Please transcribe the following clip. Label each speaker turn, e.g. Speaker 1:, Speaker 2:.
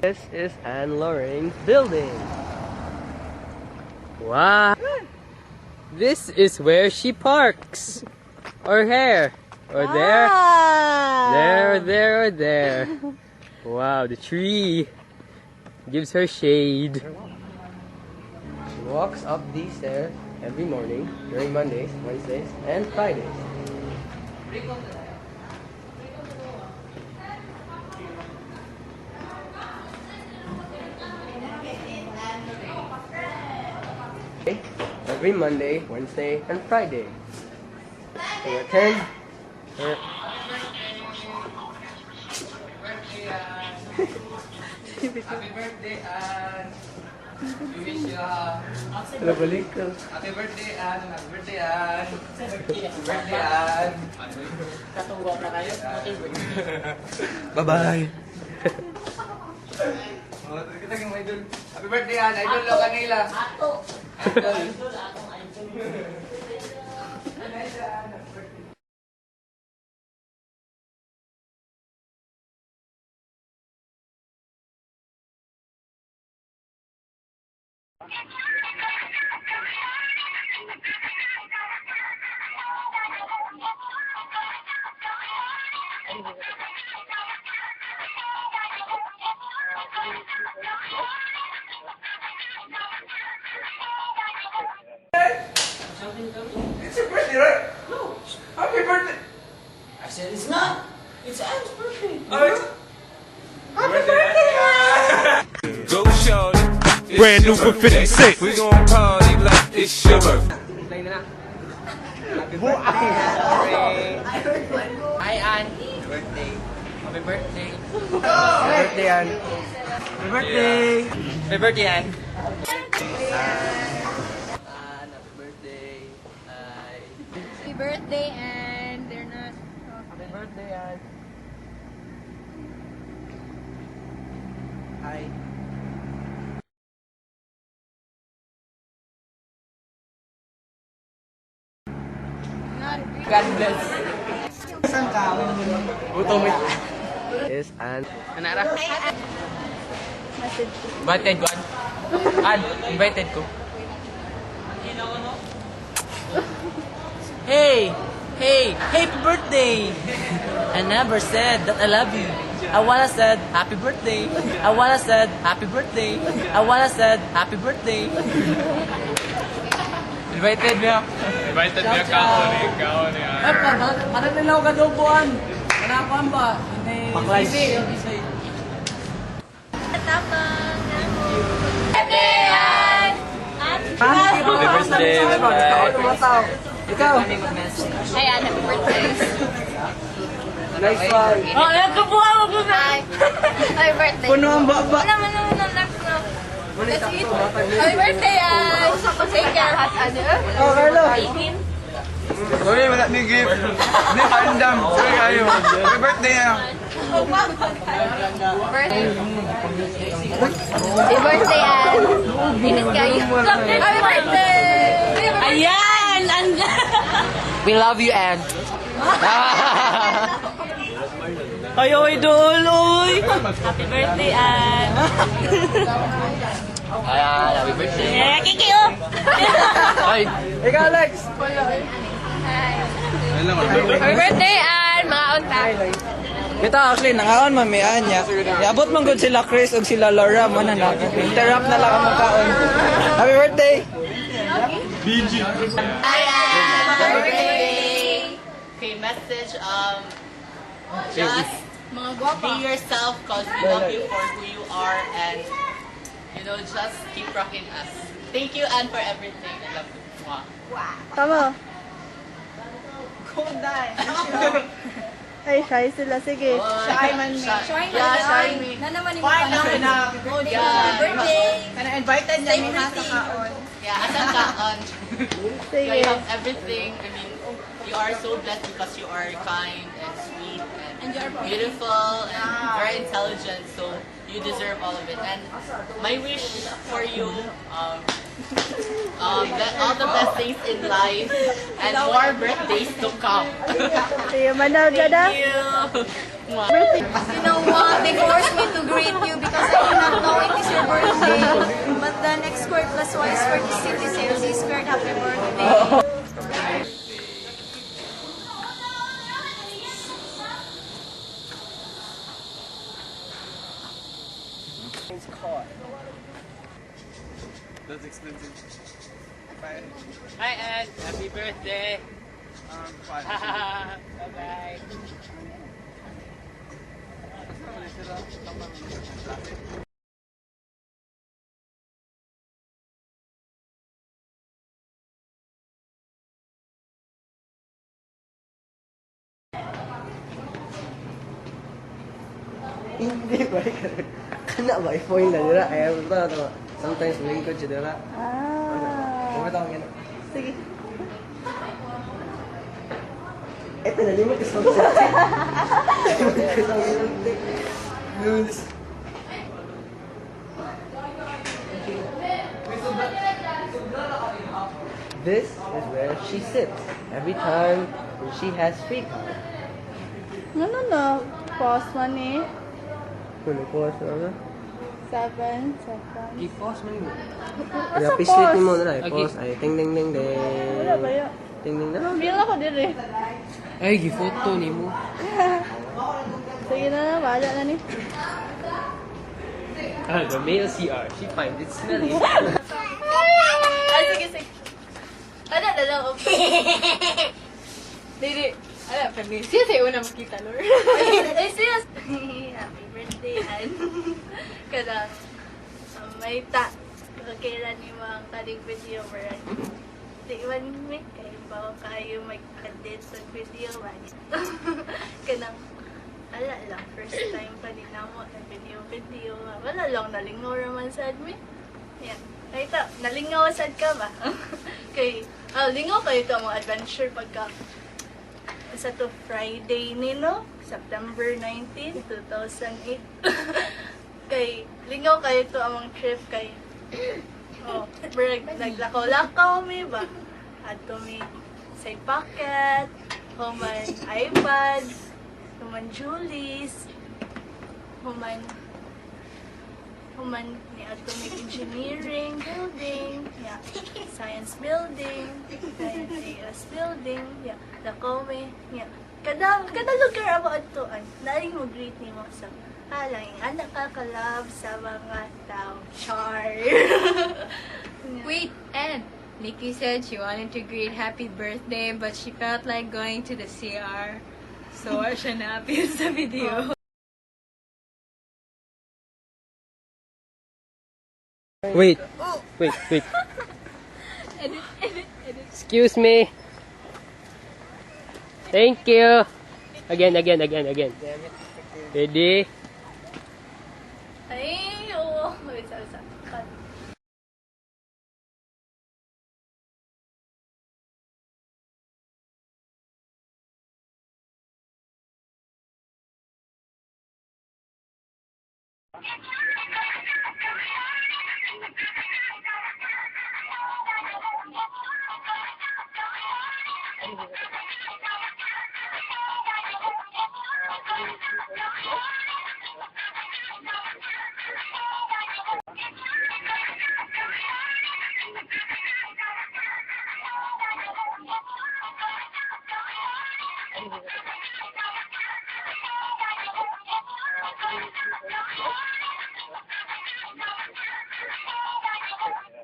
Speaker 1: This is Anne Lorraine's building. Wow. This is where she parks. Or here. Or there. There. Wow, the tree gives her shade. She walks up these stairs every morning during Mondays, Wednesdays, and Fridays. Every Monday, Wednesday, and Friday. To attend her.
Speaker 2: Happy birthday, Ann! We wish you a
Speaker 1: Happy birthday,
Speaker 2: happy birthday, Ann! Happy birthday, Ann! Happy birthday, Ann!
Speaker 3: Katunggo na kayo.
Speaker 2: Bye-bye! Kita yung idol. Happy birthday, Ann! Idol lo kanila!
Speaker 3: Ato.
Speaker 2: Idol!
Speaker 3: Atong idol.
Speaker 2: It's your birthday, right? No! Happy birthday!
Speaker 3: I said it's not. It's Anne's birthday.
Speaker 2: Oh, it's... Happy birthday, Ann!
Speaker 4: Go shorty. It's
Speaker 5: Brand new
Speaker 4: your
Speaker 5: for
Speaker 4: birthday.
Speaker 5: 56.
Speaker 4: We gon' party like it's your birthday.
Speaker 1: Play na. Happy birthday, Anne.
Speaker 3: Hi, Anne.
Speaker 1: Happy birthday.
Speaker 3: Happy birthday.
Speaker 1: Happy birthday, Anne. Happy birthday.
Speaker 3: Happy birthday, Anne.
Speaker 1: Happy birthday.
Speaker 6: Happy birthday, and they're not.
Speaker 1: Happy birthday, Anne. Hi.
Speaker 3: God bless.
Speaker 1: Is Anne.
Speaker 3: Anara. Invited ko, Ann. Invited ko. Hey! Happy birthday! I never said that I love you. I wanna said happy birthday. I wanna said happy birthday. I wanna said happy birthday. Invited niya.
Speaker 5: Invited niya kaon eh.
Speaker 3: Parang nilaw ka doon buwan. Kanapan ba?
Speaker 1: Baklay.
Speaker 6: Tapang. Birthday, Anne!
Speaker 1: Happy birthday. Ikaw.
Speaker 6: Hi, Anne. Happy birthday.
Speaker 1: Nice one.
Speaker 3: Oh, alam ko po ako po na.
Speaker 6: Hi. Happy birthday.
Speaker 1: Puno ang baba.
Speaker 6: No. Let's eat. Happy birthday, Anne. Take care.
Speaker 1: Oh, Carlo.
Speaker 6: 18.
Speaker 2: Uy, wala ni gift. Hindi, pandam. Sorry kayo. Happy birthday, Ann!
Speaker 6: Birthday. Happy birthday, Anne. Init kayo. Happy birthday.
Speaker 3: Ayan! We love you, Anne. Ayaw, idol, oy! Happy birthday, Anne.
Speaker 2: Ayan, happy birthday.
Speaker 3: Eh, kikiyo!
Speaker 2: Ay!
Speaker 1: Ikaw, Alex.
Speaker 6: Happy birthday, Anne. Mga unta.
Speaker 7: Kita actually nangaon man may anya. Iabot man gud sila Chris ug sila Laura mo na interrupt na lang ang magkaon. Happy birthday.
Speaker 6: Hi, Anne. Happy birthday.
Speaker 3: Okay, message, just
Speaker 6: Mga guwapa.
Speaker 3: be yourself because we love you for who you are and, you know, just keep rocking us. Thank you, Anne, for everything. I love you. Mwah.
Speaker 8: Tama. Ay, shy sila. Sige.
Speaker 3: Shy man me. Yeah, shy me.
Speaker 6: Na naman yung
Speaker 3: Fine
Speaker 6: mga
Speaker 3: lang na.
Speaker 6: Happy birthday.
Speaker 7: Kana invited niya mi ha sa kaon.
Speaker 3: Yeah, asan ka, on?
Speaker 8: Sige.
Speaker 3: You have everything. I mean, you are so blessed because you are kind and sweet and beautiful and very intelligent. So you deserve all of it. And my wish for you, all the best things in life and more birthdays to come.
Speaker 8: Sige, manaw ka na.
Speaker 3: Thank you.
Speaker 6: You know what? They forced me to greet you because I did not know it is your birthday. But the next squared plus y squared is city sales C squared. Happy birthday.
Speaker 2: That's expensive.
Speaker 3: Hi, Ed. Happy birthday.
Speaker 2: Fine.
Speaker 3: Bye-bye.
Speaker 1: Hindi ba? Kana ba? Ipoin na nila. Kaya ito. Sometimes lingkod siya nila. Kumita ko gano'n.
Speaker 8: Sige.
Speaker 1: Ito na, limot is This is where she sits every time when she has free time.
Speaker 8: No. Pause man eh.
Speaker 1: Kung pause na
Speaker 8: 7 seconds.
Speaker 1: I-pause mo yun.
Speaker 8: Asa
Speaker 1: Pislit
Speaker 8: pause?
Speaker 1: mo na lang. I-pause. Ay, ting ding ding ding.
Speaker 8: Wala ba yun?
Speaker 1: Ting ding na.
Speaker 8: Bilang ako din eh.
Speaker 1: Ay, gi-photo ni mo.
Speaker 8: Sige na, wala na ni.
Speaker 1: The male CR. She finds it smelly.
Speaker 6: Ay, sige. Ano na lang, okay.
Speaker 9: Dili. Ala, pwede. Siya sa'yo na makita, Lord.
Speaker 6: Ay, serious. Happy birthday, Ann. Kadang, may kailan ni mga kaling video mo rin. Di man may kayo ba kayo mag-edit sa video man. Kanang, ala lang, first time pa din na mo na video. Wala lang, nalingaw naman sa admin. Yan. Kahita, nalingaw sad ka ba? Lingaw kayo ito mga adventure pagka sa to Friday ni no? September 19, 2008. Kay lingaw kayo to among trip kay naglakaw-lakaw mi ba? Ato mi say pocket, human iPad, human Julie's, human ni ato mi engineering building, yeah, science building, science building, yeah, lakaw mi, yeah. Kada lugar ako atoan, naring mo greet ni mo sa lang, anak ka-love sa mga tao. Char.
Speaker 9: Wait, and Nikki said she wanted to greet happy birthday, but she felt like going to the CR. So, siya na-appeal sa video.
Speaker 1: Wait.
Speaker 9: Edit.
Speaker 1: Excuse me. Thank you. Again. Ready?
Speaker 6: Ay, oo. Wait, isa. Cut.